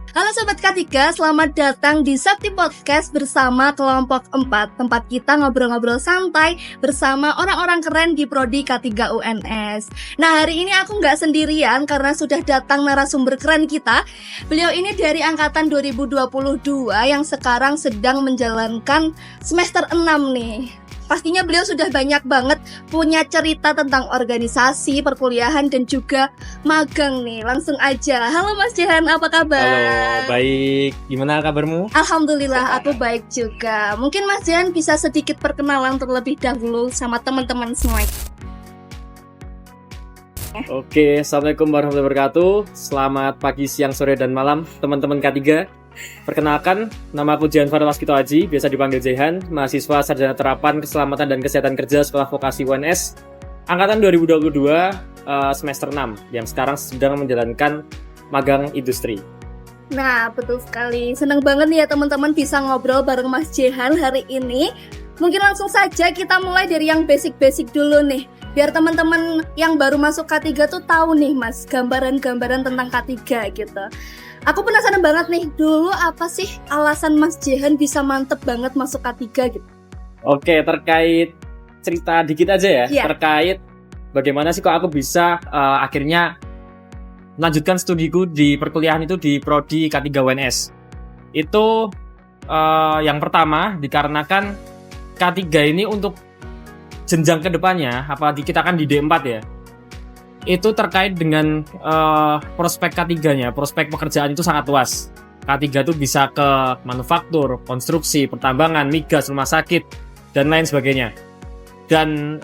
Halo Sobat K3, selamat datang di Sakti Podcast bersama kelompok 4. Tempat kita ngobrol-ngobrol santai bersama orang-orang keren di Prodi K3 UNS. Nah, hari ini aku nggak sendirian karena sudah datang narasumber keren kita. Beliau ini dari angkatan 2022 yang sekarang sedang menjalankan semester 6 nih. Pastinya beliau sudah banyak banget punya cerita tentang organisasi, perkuliahan, dan juga magang nih. Langsung aja. Halo Mas Jehan, apa kabar? Halo, baik. Gimana kabarmu? Alhamdulillah, aku baik juga. Mungkin Mas Jehan bisa sedikit perkenalan terlebih dahulu sama teman-teman semua. Oke, Assalamualaikum warahmatullahi wabarakatuh. Selamat pagi, siang, sore, dan malam teman-teman K3. Perkenalkan, nama aku Jehan Farel Waskito Aji, biasa dipanggil Jehan, mahasiswa Sarjana Terapan Keselamatan dan Kesehatan Kerja Sekolah Vokasi UNS, angkatan 2022 semester 6, yang sekarang sedang menjalankan magang industri. Nah, betul sekali. Senang banget nih ya teman-teman bisa ngobrol bareng Mas Jehan hari ini. Mungkin langsung saja kita mulai dari yang basic-basic dulu nih. Biar teman-teman yang baru masuk K3 tuh tahu nih Mas, gambaran-gambaran tentang K3 gitu. Aku penasaran banget nih, dulu apa sih alasan Mas Jehan bisa mantep banget masuk K3 gitu? Oke, terkait cerita dikit aja ya, terkait bagaimana sih kok aku bisa akhirnya melanjutkan studiku di perkuliahan itu di Prodi K3 UNS. Itu yang pertama dikarenakan K3 ini untuk jenjang kedepannya, apalagi kita kan di D4 ya, itu terkait dengan prospek K3-nya, prospek pekerjaan itu sangat luas. K3 itu bisa ke manufaktur, konstruksi, pertambangan, migas, rumah sakit, dan lain sebagainya. Dan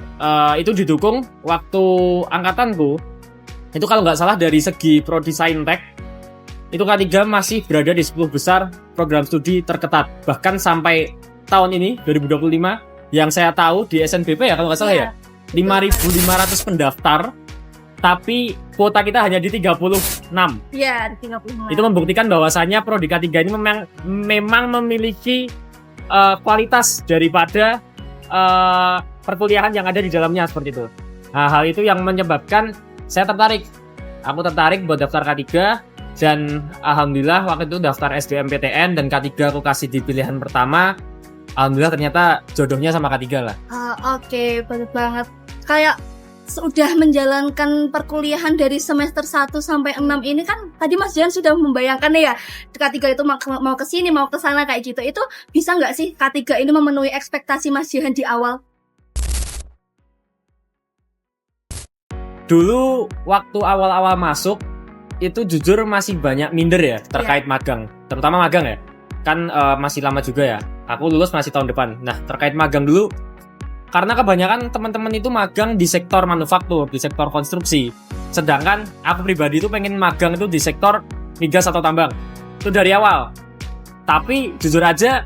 itu didukung waktu angkatanku, itu kalau nggak salah dari segi Prodi Saintek, itu K3 masih berada di 10 besar program studi terketat. Bahkan sampai tahun ini, 2025, yang saya tahu di SNBP ya kalau nggak salah ya, 5.500 pendaftar, tapi kuota kita hanya di 36. Iya, di 36. Itu membuktikan bahwasannya Prodi K3 ini memang memiliki kualitas daripada perkuliahan yang ada di dalamnya seperti itu. Nah, hal itu yang menyebabkan saya tertarik. Aku tertarik buat daftar K3 dan alhamdulillah waktu itu daftar SBMPTN dan K3 aku kasih di pilihan pertama. Alhamdulillah ternyata jodohnya sama K3 lah. Oke, betul banget. Kayak sudah menjalankan perkuliahan dari semester 1 sampai 6 ini kan tadi Mas Jehan sudah membayangkan ya K3 itu mau ke sini, mau ke sana kayak gitu. Itu bisa nggak sih K3 ini memenuhi ekspektasi Mas Jehan di awal? Dulu waktu awal-awal masuk itu jujur masih banyak minder ya terkait magang, terutama magang ya. Kan masih lama juga ya. Aku lulus masih tahun depan. Nah, terkait magang dulu, karena kebanyakan teman-teman itu magang di sektor manufaktur, di sektor konstruksi. Sedangkan aku pribadi itu pengen magang itu di sektor migas atau tambang. Itu dari awal. Tapi jujur aja,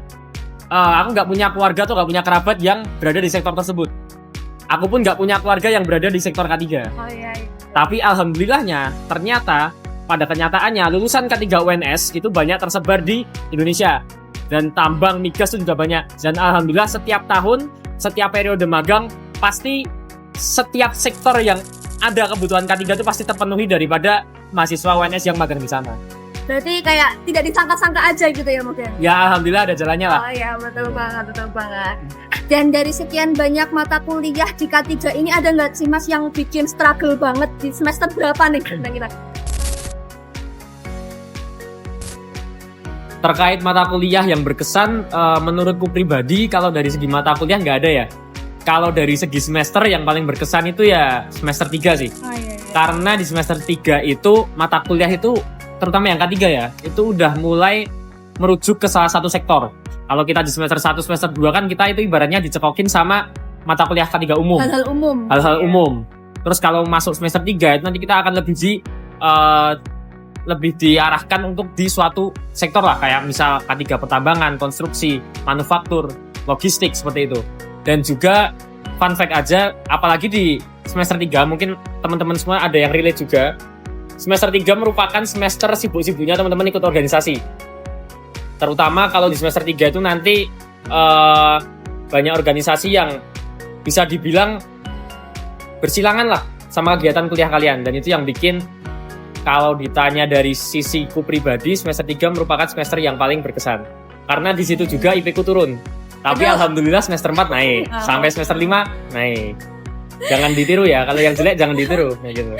aku nggak punya keluarga atau nggak punya kerabat yang berada di sektor tersebut. Aku pun nggak punya keluarga yang berada di sektor K3. Oh iya. Tapi alhamdulillahnya, ternyata pada kenyataannya lulusan K3 UNS itu banyak tersebar di Indonesia. Dan tambang, migas itu juga banyak. Dan alhamdulillah setiap tahun, setiap periode magang, pasti setiap sektor yang ada kebutuhan K3 itu pasti terpenuhi daripada mahasiswa UNS yang magang di sana. Berarti kayak tidak disangka-sangka aja gitu ya mungkin? Ya alhamdulillah ada jalannya lah. Oh iya, betul banget. Dan dari sekian banyak mata kuliah di K3 ini ada nggak sih Mas yang bikin struggle banget di semester berapa nih kira-kira? Terkait mata kuliah yang berkesan, menurutku pribadi kalau dari segi mata kuliah nggak ada ya. Kalau dari segi semester yang paling berkesan itu ya semester 3 sih. Oh, iya. Karena di semester 3 itu mata kuliah itu, terutama yang K3 ya, itu udah mulai merujuk ke salah satu sektor. Kalau kita di semester 1, semester 2 kan kita itu ibaratnya dicekokin sama mata kuliah K3 umum. Hal-hal umum. Terus kalau masuk semester 3 itu nanti kita akan lebih diarahkan untuk di suatu sektor lah, kayak misal K3 pertambangan, konstruksi, manufaktur, logistik seperti itu. Dan juga fun fact aja, apalagi di semester 3 mungkin teman-teman semua ada yang relate juga. Semester 3 merupakan semester sibuk-sibuknya teman-teman ikut organisasi. Terutama kalau di semester 3 itu nanti banyak organisasi yang bisa dibilang bersilangan lah sama kegiatan kuliah kalian. Dan itu yang bikin kalau ditanya dari sisiku pribadi, semester 3 merupakan semester yang paling berkesan. Karena di situ juga IP ku turun. Tapi alhamdulillah semester 4 naik, sampai semester 5 naik. Jangan ditiru ya, kalau yang jelek jangan ditiru gitu.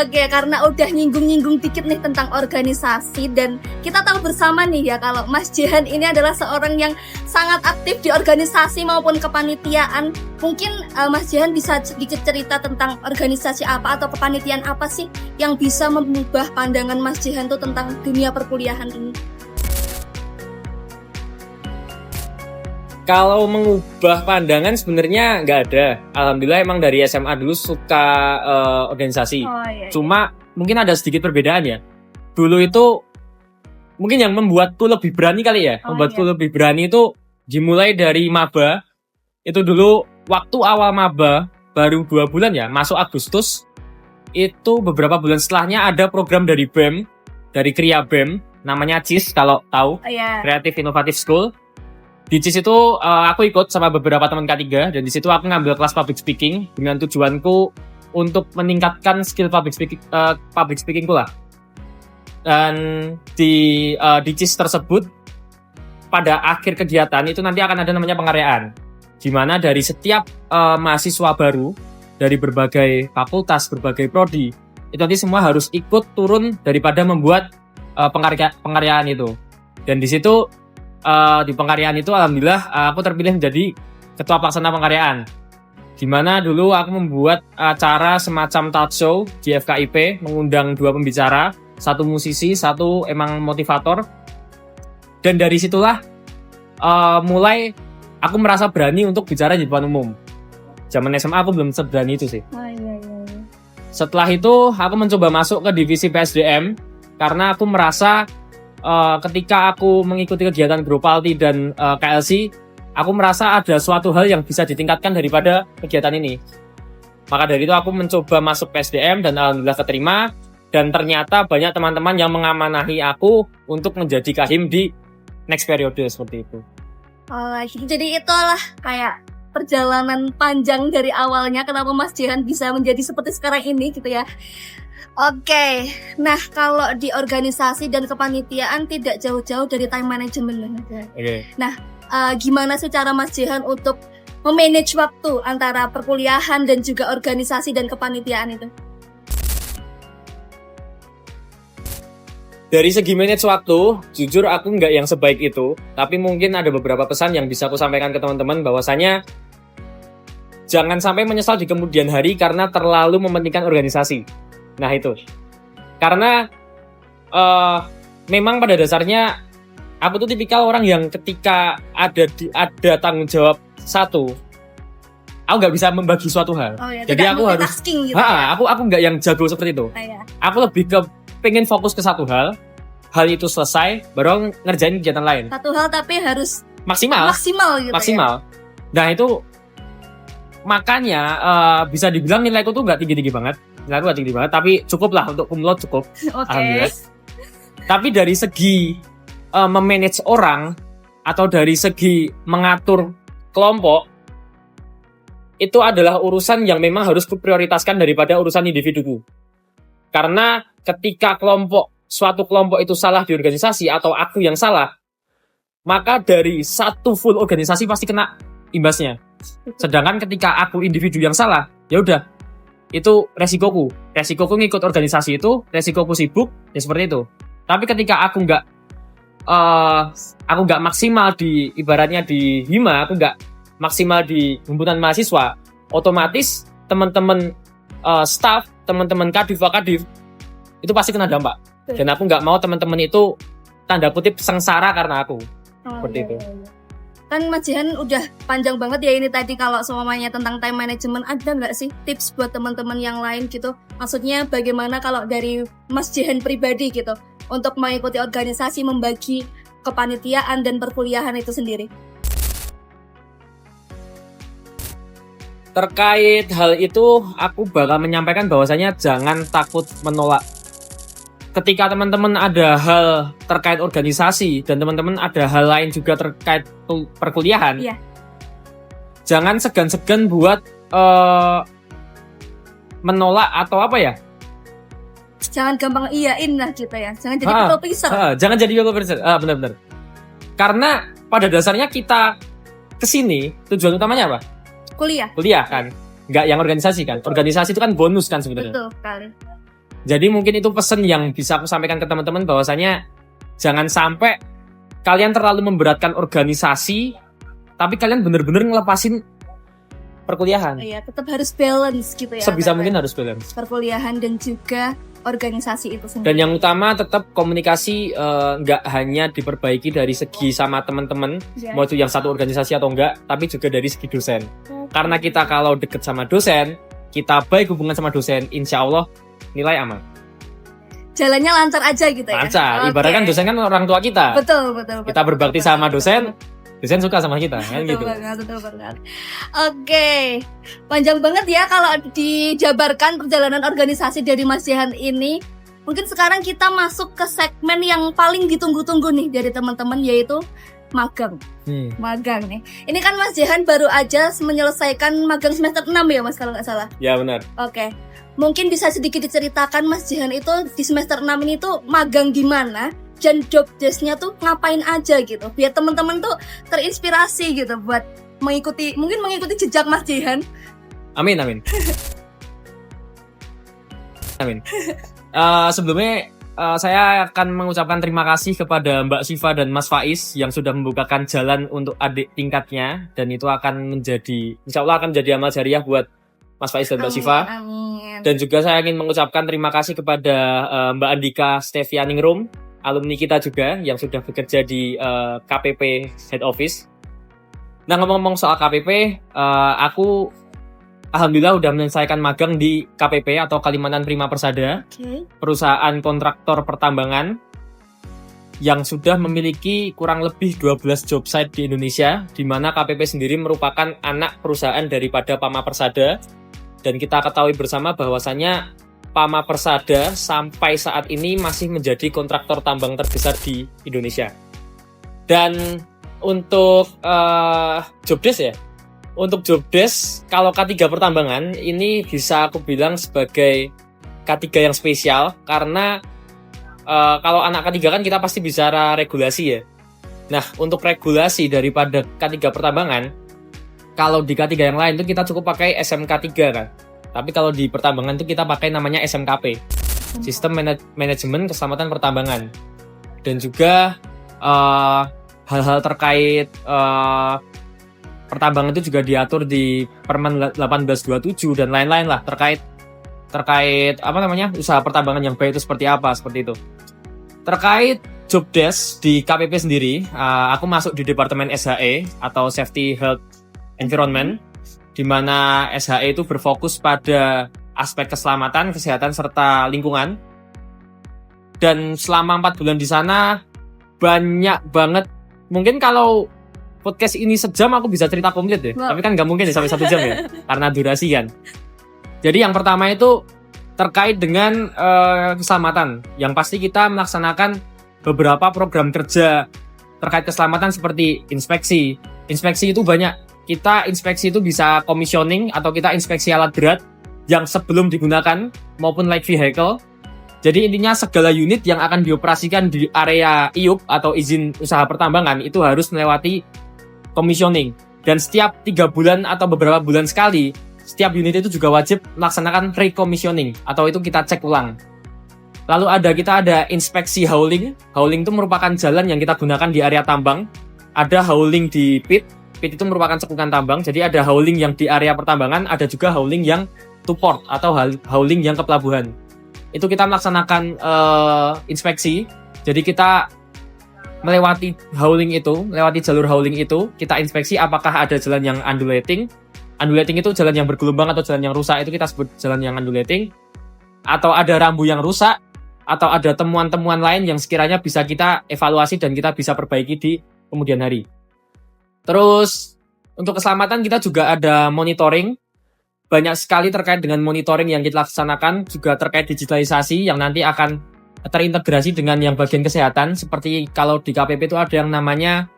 Oke, karena udah nyinggung-nyinggung dikit nih tentang organisasi, dan kita tahu bersama nih ya kalau Mas Jehan ini adalah seorang yang sangat aktif di organisasi maupun kepanitiaan. Mungkin Mas Jehan bisa sedikit cerita tentang organisasi apa atau kepanitiaan apa sih yang bisa mengubah pandangan Mas Jehan tuh tentang dunia perkuliahan ini? Kalau mengubah pandangan sebenarnya nggak ada. Alhamdulillah emang dari SMA dulu suka organisasi. Iya. Cuma mungkin ada sedikit perbedaan ya. Dulu itu mungkin yang membuatku lebih berani kali ya. Membuatku lebih berani itu dimulai dari maba. Itu dulu waktu awal maba baru 2 bulan ya, masuk Agustus. Itu beberapa bulan setelahnya ada program dari BEM, dari Kria BEM, namanya CIS kalau tahu. Creative Innovative School. Di CIS itu aku ikut sama beberapa teman K3, dan di situ aku ngambil kelas public speaking dengan tujuanku untuk meningkatkan skill public speakingku lah. Dan di CIS tersebut pada akhir kegiatan itu nanti akan ada namanya penghargaan, di mana dari setiap mahasiswa baru dari berbagai fakultas, berbagai prodi, itu nanti semua harus ikut turun daripada membuat penghargaan itu. Dan di situ di penghargaan itu alhamdulillah aku terpilih menjadi ketua pelaksana penghargaan, di mana dulu aku membuat acara semacam talk show di FKIP, mengundang 2 pembicara, 1 musisi, 1 emang motivator. Dan dari situlah mulai aku merasa berani untuk bicara di depan umum. Zaman SMA aku belum seberani itu sih. Setelah itu aku mencoba masuk ke divisi PSDM karena aku merasa ketika aku mengikuti kegiatan Gropalti dan KLC, aku merasa ada suatu hal yang bisa ditingkatkan daripada kegiatan ini. Maka dari itu aku mencoba masuk PSDM dan alhamdulillah keterima, dan ternyata banyak teman-teman yang mengamanahi aku untuk menjadi kahim di next periode seperti itu. Jadi itulah kayak perjalanan panjang dari awalnya kenapa Mas Jehan bisa menjadi seperti sekarang ini gitu ya. Oke, nah kalau di organisasi dan kepanitiaan tidak jauh-jauh dari time management. Nah, gimana sih cara Mas Jehan untuk memanage waktu antara perkuliahan dan juga organisasi dan kepanitiaan itu? Dari segi manage waktu, jujur aku nggak yang sebaik itu, tapi mungkin ada beberapa pesan yang bisa aku sampaikan ke teman-teman, bahwasanya jangan sampai menyesal di kemudian hari karena terlalu mementingkan organisasi. Nah itu, karena memang pada dasarnya aku tuh tipikal orang yang ketika ada tanggung jawab satu, aku nggak bisa membagi suatu hal. Jadi aku harus, gitu aku nggak yang jago seperti itu. Aku lebih ke pengen fokus ke satu hal itu selesai, baru ngerjain kegiatan lain. Satu hal tapi harus maksimal gitu. Ya? Nah itu makanya bisa dibilang nilaiku tuh nggak tinggi-tinggi banget. Nilaiku nggak tinggi banget, tapi cukup lah untuk cum laude, cukup. Alhamdulillah. Tapi dari segi memanage orang atau dari segi mengatur kelompok, itu adalah urusan yang memang harus kuprioritaskan daripada urusan individuku. Karena ketika suatu kelompok itu salah di organisasi atau aku yang salah, maka dari satu full organisasi pasti kena imbasnya. Sedangkan ketika aku individu yang salah, ya udah, itu resikoku ngikut organisasi itu, resikoku sibuk, ya seperti itu. Tapi ketika aku nggak maksimal di, ibaratnya di hima, aku nggak maksimal di himpunan mahasiswa, otomatis teman-teman staff, teman-teman kadif itu pasti kena dampak. Dan aku nggak mau teman-teman itu tanda kutip sengsara karena aku. Seperti itu. Kan Mas Jehan udah panjang banget ya ini tadi, kalau semuanya tentang time management, ada nggak sih tips buat teman-teman yang lain gitu? Maksudnya bagaimana kalau dari Mas Jehan pribadi gitu untuk mengikuti organisasi, membagi kepanitiaan dan perkuliahan itu sendiri? Terkait hal itu, aku bakal menyampaikan bahwasanya jangan takut menolak. Ketika teman-teman ada hal terkait organisasi dan teman-teman ada hal lain juga terkait perkuliahan, jangan segan-segan buat menolak atau apa ya, jangan gampang iyain lah gitu ya. Jangan jadi people pleaser. Jangan jadi people pleaser. Benar-benar. Karena pada dasarnya kita kesini tujuan utamanya apa? Kuliah kan. Nggak yang organisasi kan. Organisasi itu kan bonus kan sebenarnya. Betul sekali. Jadi mungkin itu pesan yang bisa aku sampaikan ke teman-teman bahwasanya jangan sampai kalian terlalu memberatkan organisasi, tapi kalian benar-benar ngelepasin perkuliahan. Iya, tetap harus balance gitu ya. Sebisa mungkin harus balance. Perkuliahan dan juga organisasi itu sendiri. Dan yang utama tetap komunikasi, nggak hanya diperbaiki dari segi sama teman-teman, mau itu yang satu organisasi atau enggak, tapi juga dari segi dosen. Karena kita kalau deket sama dosen, kita baik hubungan sama dosen, insya Allah nilai aman. Jalannya lancar aja gitu ya. Lancar. Ibaratkan dosen kan orang tua kita. Betul. Kita berbakti sama dosen suka sama kita kan gitu. Betul banget. Oke. Panjang banget ya kalau dijabarkan perjalanan organisasi dari Mas Jehan ini. Mungkin sekarang kita masuk ke segmen yang paling ditunggu-tunggu nih dari teman-teman, yaitu magang. Magang nih. Ini kan Mas Jehan baru aja menyelesaikan magang semester 6 ya Mas kalau nggak salah. Ya benar. Oke. Mungkin bisa sedikit diceritakan Mas Jehan itu di semester 6 ini tuh magang gimana dan job desk-nya tuh ngapain aja gitu. Biar teman-teman tuh terinspirasi gitu buat mengikuti jejak Mas Jehan. Amin. Sebelumnya saya akan mengucapkan terima kasih kepada Mbak Siva dan Mas Faiz yang sudah membukakan jalan untuk adik tingkatnya, dan itu akan menjadi, insya Allah akan menjadi amal jariah buat Mas Faiz dan Mbak Siva. Amin. Dan juga saya ingin mengucapkan terima kasih kepada Mbak Andika Stevianingrum, alumni kita juga yang sudah bekerja di KPP Head Office. Nah, ngomong-ngomong soal KPP, aku alhamdulillah udah menyelesaikan magang di KPP atau Kalimantan Prima Persada, perusahaan kontraktor pertambangan yang sudah memiliki kurang lebih 12 job site di Indonesia, di mana KPP sendiri merupakan anak perusahaan daripada Pama Persada. Dan kita ketahui bersama bahwasannya Pama Persada sampai saat ini masih menjadi kontraktor tambang terbesar di Indonesia. Dan untuk job desk ya, untuk job desk kalau K3 pertambangan ini bisa aku bilang sebagai K3 yang spesial, karena kalau anak K3 kan kita pasti bicara regulasi ya. Nah, untuk regulasi daripada K3 pertambangan, kalau di K3 yang lain itu kita cukup pakai SMK 3 kan. Tapi kalau di pertambangan itu kita pakai namanya SMKP, Sistem Manajemen Keselamatan Pertambangan. Dan juga hal-hal terkait pertambangan itu juga diatur di Permen 1827 dan lain-lain lah, terkait usaha pertambangan yang baik itu seperti apa, seperti itu. Terkait job desk di KPP sendiri, aku masuk di Departemen SHE atau Safety Health Environment, di mana SHE itu berfokus pada aspek keselamatan, kesehatan, serta lingkungan. Dan selama 4 bulan di sana, banyak banget. Mungkin kalau podcast ini sejam, aku bisa cerita komplit ya. Wow. Tapi kan nggak mungkin ya sampai 1 jam ya, karena durasi kan. Jadi yang pertama itu terkait dengan keselamatan. Yang pasti kita melaksanakan beberapa program kerja terkait keselamatan seperti inspeksi. Inspeksi itu banyak. Kita inspeksi itu bisa commissioning atau kita inspeksi alat berat yang sebelum digunakan maupun light vehicle. Jadi intinya segala unit yang akan dioperasikan di area IUP atau izin usaha pertambangan itu harus melewati commissioning. Dan setiap 3 bulan atau beberapa bulan sekali, setiap unit itu juga wajib melaksanakan recommissioning atau itu kita cek ulang. Lalu kita ada inspeksi hauling. Hauling itu merupakan jalan yang kita gunakan di area tambang. Ada hauling di pit. Pit itu merupakan cekungan tambang, jadi ada hauling yang di area pertambangan, ada juga hauling yang to port atau hauling yang ke pelabuhan. Itu kita melaksanakan inspeksi, jadi kita melewati jalur hauling itu, kita inspeksi apakah ada jalan yang undulating. Undulating itu jalan yang bergelombang atau jalan yang rusak, itu kita sebut jalan yang undulating. Atau ada rambu yang rusak, atau ada temuan-temuan lain yang sekiranya bisa kita evaluasi dan kita bisa perbaiki di kemudian hari. Terus untuk keselamatan kita juga ada monitoring. Banyak sekali terkait dengan monitoring yang kita laksanakan, juga terkait digitalisasi yang nanti akan terintegrasi dengan yang bagian kesehatan. Seperti kalau di KPP itu ada yang namanya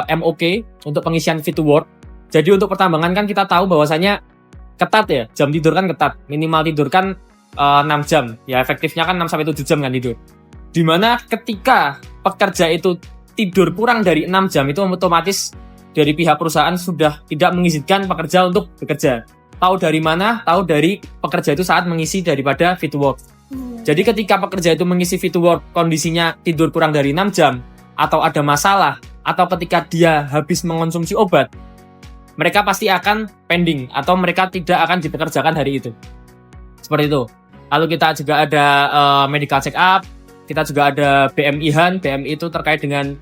MOK untuk pengisian fit to work. Jadi untuk pertambangan kan kita tahu bahwasanya ketat ya, jam tidur kan ketat. Minimal tidur kan 6 jam. Ya efektifnya kan 6-7 jam kan tidur. Dimana ketika pekerja itu tidur kurang dari 6 jam itu otomatis dari pihak perusahaan sudah tidak mengizinkan pekerja untuk bekerja. Tahu dari mana? Tahu dari pekerja itu saat mengisi daripada fit to work. Jadi ketika pekerja itu mengisi fit to work kondisinya tidur kurang dari 6 jam atau ada masalah atau ketika dia habis mengonsumsi obat, mereka pasti akan pending atau mereka tidak akan dipekerjakan hari itu. Seperti itu. Lalu kita juga ada medical check up, kita juga ada BMI Han. BMI itu terkait dengan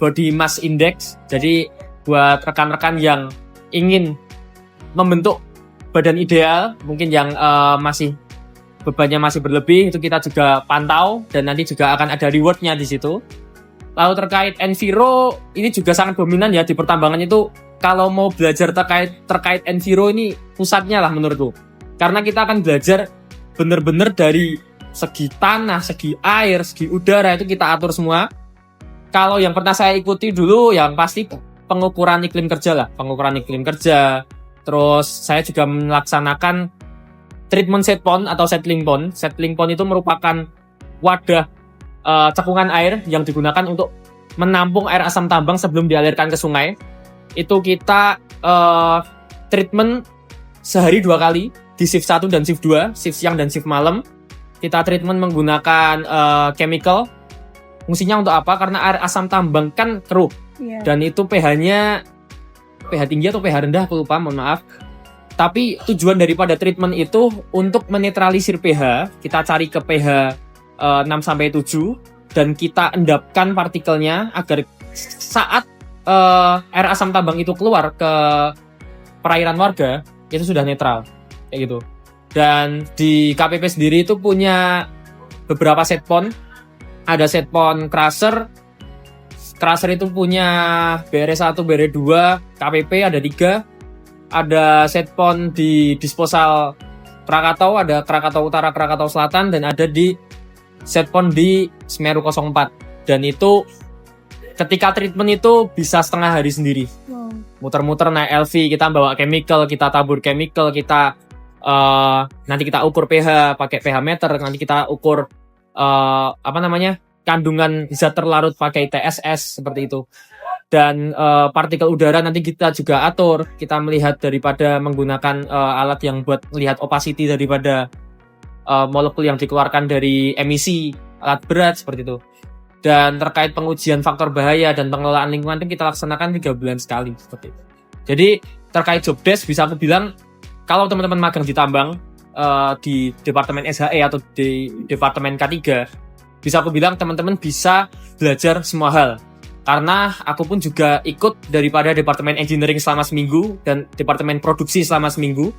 body mass index. Jadi buat rekan-rekan yang ingin membentuk badan ideal, mungkin yang masih bebannya masih berlebih, itu kita juga pantau dan nanti juga akan ada rewardnya di situ. Lalu terkait enviro, ini juga sangat dominan ya di pertambangan itu. Kalau mau belajar terkait enviro ini pusatnya lah menurutku. Karena kita akan belajar benar-benar dari segi tanah, segi air, segi udara itu kita atur semua. Kalau yang pernah saya ikuti dulu yang pasti pengukuran iklim kerja lah, pengukuran iklim kerja. Terus saya juga melaksanakan treatment set pond atau settling pond. Settling pond itu merupakan wadah cekungan air yang digunakan untuk menampung air asam tambang sebelum dialirkan ke sungai. Itu kita treatment sehari 2 kali di shift 1 dan shift 2, shift siang dan shift malam. Kita treatment menggunakan chemical. Fungsinya untuk apa? Karena air asam tambang kan keruh. Dan itu pH-nya pH tinggi atau pH rendah, aku lupa, mohon maaf. Tapi tujuan daripada treatment itu untuk menetralisir pH. Kita cari ke pH 6-7 dan kita endapkan partikelnya agar saat air asam tambang itu keluar ke perairan warga itu sudah netral kayak gitu. Dan di KPP sendiri itu punya beberapa set pond. Ada set pond crusher. Crusher itu punya BR1, BR2, KPP ada 3. Ada set pond di disposal Krakatau, ada Krakatau Utara, Krakatau Selatan, dan ada di set pond di Semeru 04. Dan itu ketika treatment itu bisa setengah hari sendiri. Muter-muter naik LV, kita bawa chemical, kita tabur chemical, kita nanti kita ukur pH pakai pH meter, nanti kita ukur kandungan zat terlarut pakai TSS seperti itu. Dan partikel udara nanti kita juga atur, kita melihat daripada menggunakan alat yang buat melihat opacity daripada molekul yang dikeluarkan dari emisi alat berat seperti itu. Dan terkait pengujian faktor bahaya dan pengelolaan lingkungan itu kita laksanakan 3 bulan sekali seperti itu. Jadi terkait job desk bisa aku bilang kalau teman-teman magang di tambang di departemen SHE atau di departemen K3, bisa aku bilang teman-teman bisa belajar semua hal. Karena aku pun juga ikut daripada departemen engineering selama seminggu dan departemen produksi selama seminggu.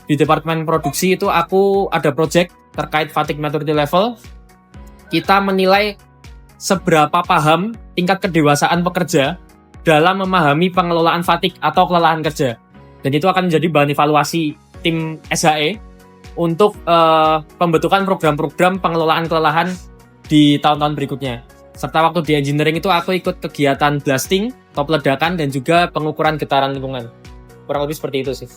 Di departemen produksi itu aku ada project terkait fatigue maturity level. Kita menilai seberapa paham tingkat kedewasaan pekerja dalam memahami pengelolaan fatigue atau kelelahan kerja. Dan itu akan menjadi bahan evaluasi tim SHE untuk pembentukan program-program pengelolaan kelelahan di tahun-tahun berikutnya. Serta waktu di engineering itu aku ikut kegiatan blasting, top ledakan, dan juga pengukuran getaran lingkungan. Kurang lebih seperti itu sih.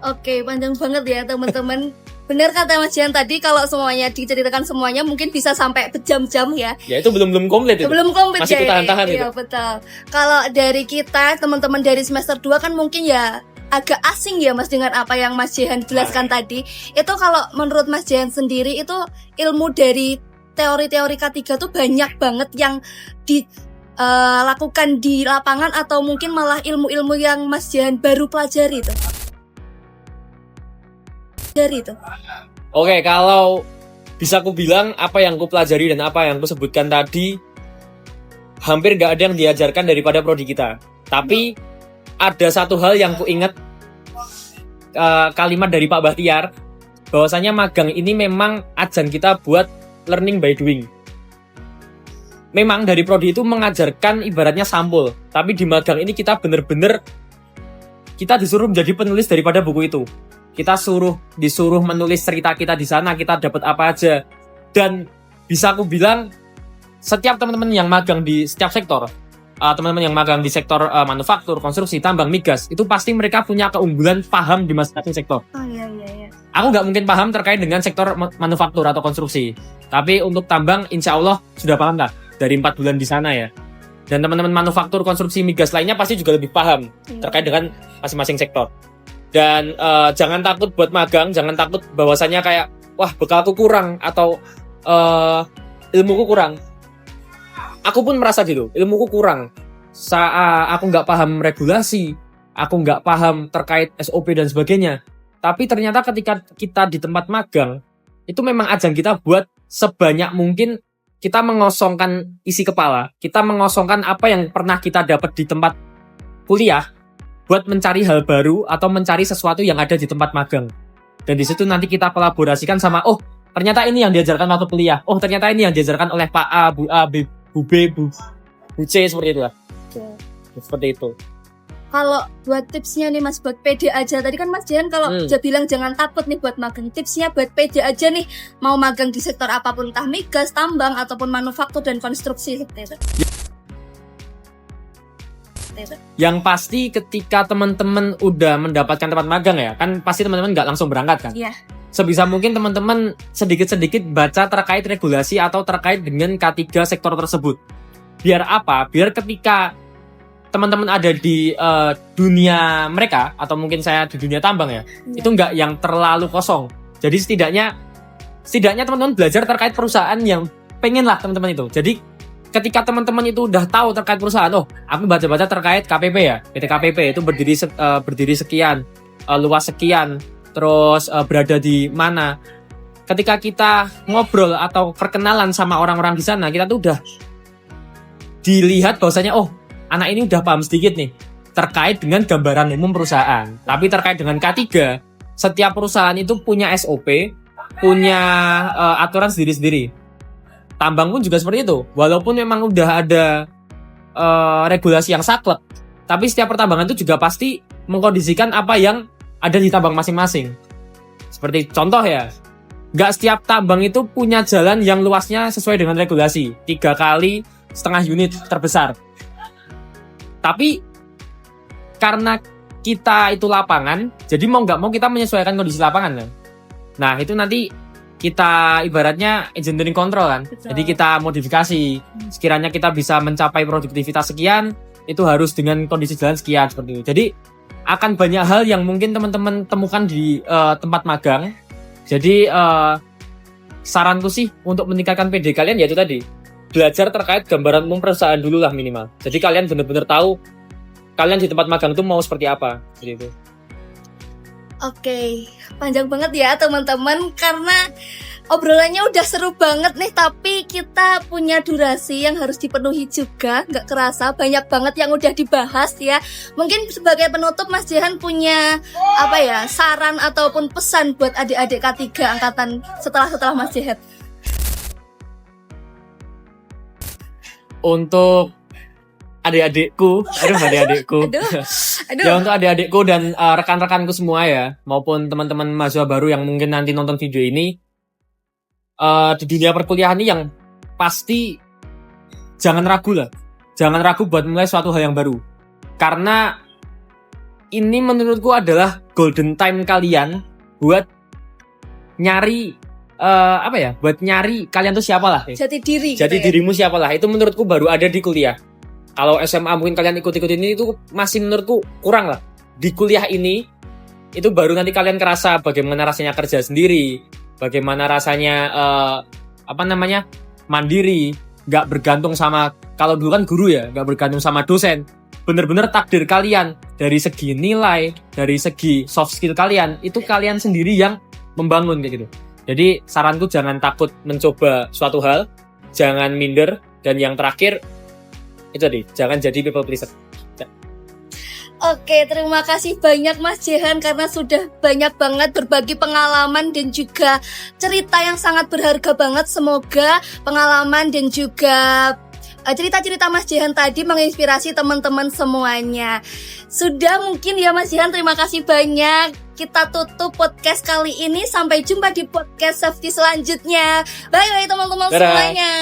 Oke, panjang banget ya teman-teman. Benar kata Mas Jihan tadi, kalau semuanya diceritakan semuanya mungkin bisa sampai berjam-jam ya. Ya itu belum komplit itu. Belum komplit masih ya. Tahan-tahan itu. Iya betul. Kalau dari kita teman-teman dari semester 2 kan mungkin ya agak asing ya Mas dengan apa yang Mas Jihan jelaskan tadi. Itu kalau menurut Mas Jihan sendiri itu ilmu dari teori-teori K3 tuh banyak banget yang dilakukan di lapangan atau mungkin malah ilmu-ilmu yang Mas Jihan baru pelajari itu. Oke, kalau bisa aku bilang apa yang aku pelajari dan apa yang aku sebutkan tadi hampir gak ada yang diajarkan daripada prodi kita. Tapi ada satu hal yang aku ingat, kalimat dari Pak Bahtiar, bahwasanya magang ini memang ajang kita buat learning by doing. Memang dari prodi itu mengajarkan ibaratnya sampul, tapi di magang ini kita benar-benar kita disuruh menjadi penulis daripada buku itu. Kita disuruh menulis cerita kita di sana, kita dapat apa aja. Dan bisa aku bilang setiap teman-teman yang magang di setiap sektor, teman-teman yang magang di sektor manufaktur, konstruksi, tambang, migas, itu pasti mereka punya keunggulan paham di masing-masing sektor. Oh iya. Aku nggak mungkin paham terkait dengan sektor manufaktur atau konstruksi. Tapi untuk tambang, insya Allah sudah paham lah dari 4 bulan di sana ya. Dan teman-teman manufaktur, konstruksi, migas lainnya pasti juga lebih paham terkait dengan masing-masing sektor. Dan jangan takut buat magang, jangan takut bahwasannya kayak, wah bekalku kurang atau ilmuku kurang. Aku pun merasa gitu, ilmuku kurang. Aku nggak paham regulasi, aku nggak paham terkait SOP dan sebagainya. Tapi ternyata ketika kita di tempat magang, itu memang ajang kita buat sebanyak mungkin kita mengosongkan isi kepala, kita mengosongkan apa yang pernah kita dapat di tempat kuliah buat mencari hal baru atau mencari sesuatu yang ada di tempat magang. Dan di situ nanti kita kolaborasikan sama, oh ternyata ini yang diajarkan waktu kuliah, oh ternyata ini yang diajarkan oleh Pak A, Bu A, Bu B, Bu C, seperti itu lah. Seperti itu. Kalau buat tipsnya nih Mas, buat pede aja. Tadi kan Mas Jihan kalau dia bilang jangan takut nih buat magang. Tipsnya buat pede aja nih, mau magang di sektor apapun, entah migas, tambang, ataupun manufaktur dan konstruksi seperti itu. Yang pasti ketika teman-teman udah mendapatkan tempat magang ya, kan pasti teman-teman nggak langsung berangkat kan? Iya. Sebisa mungkin teman-teman sedikit-sedikit baca terkait regulasi atau terkait dengan K3 sektor tersebut. Biar apa? Biar ketika teman-teman ada di dunia mereka, atau mungkin saya di dunia tambang ya, itu nggak yang terlalu kosong. Jadi setidaknya teman-teman belajar terkait perusahaan yang pengen lah teman-teman itu. Jadi ketika teman-teman itu udah tahu terkait perusahaan, oh aku baca-baca terkait KPP ya, PT KPP itu berdiri sekian, luas sekian, terus berada di mana. Ketika kita ngobrol atau perkenalan sama orang-orang di sana, kita tuh udah dilihat bahwasanya, oh anak ini udah paham sedikit nih terkait dengan gambaran umum perusahaan. Tapi terkait dengan K3, setiap perusahaan itu punya SOP, punya aturan sendiri-sendiri. Tambang pun juga seperti itu. Walaupun memang udah ada regulasi yang saklek, tapi setiap pertambangan itu juga pasti mengkondisikan apa yang ada di tambang masing-masing. Seperti contoh ya, nggak setiap tambang itu punya jalan yang luasnya sesuai dengan regulasi, 3,5 kali unit terbesar. Tapi karena kita itu lapangan, jadi mau nggak mau kita menyesuaikan kondisi lapangan kan. Nah itu nanti kita ibaratnya engineering control kan. Betul. Jadi kita modifikasi. Sekiranya kita bisa mencapai produktivitas sekian, itu harus dengan kondisi jalan sekian seperti itu. Jadi akan banyak hal yang mungkin teman-teman temukan di tempat magang. Jadi saranku sih untuk meningkatkan PD kalian yaitu tadi, belajar terkait gambaran umum perusahaan dulu lah minimal. Jadi kalian benar-benar tahu kalian di tempat magang itu mau seperti apa. Seperti itu. Oke, panjang banget ya teman-teman, karena obrolannya udah seru banget nih, tapi kita punya durasi yang harus dipenuhi juga. Nggak kerasa banyak banget yang udah dibahas ya. Mungkin sebagai penutup Mas Jihan punya apa ya, saran ataupun pesan buat adik-adik K3 angkatan setelah Mas Jihan. Untuk adik-adikku. Ya untuk adik-adikku dan rekan-rekanku semua ya, maupun teman-teman mahasiswa baru yang mungkin nanti nonton video ini, di dunia perkuliahan ini yang pasti jangan ragu buat mulai suatu hal yang baru, karena ini menurutku adalah golden time kalian buat nyari buat nyari kalian tuh siapa lah, jati dirimu siapa lah. Itu menurutku baru ada di kuliah. Kalau SMA mungkin kalian ikut-ikut ini itu masih menurutku kurang lah. Di kuliah ini itu baru nanti kalian kerasa bagaimana rasanya kerja sendiri, bagaimana rasanya mandiri, nggak bergantung sama, kalau dulu kan guru ya, nggak bergantung sama dosen. Bener-bener takdir kalian dari segi nilai, dari segi soft skill kalian, itu kalian sendiri yang membangun kayak gitu. Jadi saranku jangan takut mencoba suatu hal, jangan minder, dan yang terakhir itu tadi, jangan jadi people pleaser. Oke, terima kasih banyak Mas Jihan karena sudah banyak banget berbagi pengalaman dan juga cerita yang sangat berharga banget. Semoga pengalaman dan juga cerita-cerita Mas Jihan tadi menginspirasi teman-teman semuanya. Sudah mungkin ya Mas Jihan, terima kasih banyak. Kita tutup podcast kali ini. Sampai jumpa di podcast Safety selanjutnya. Bye-bye teman-teman semuanya.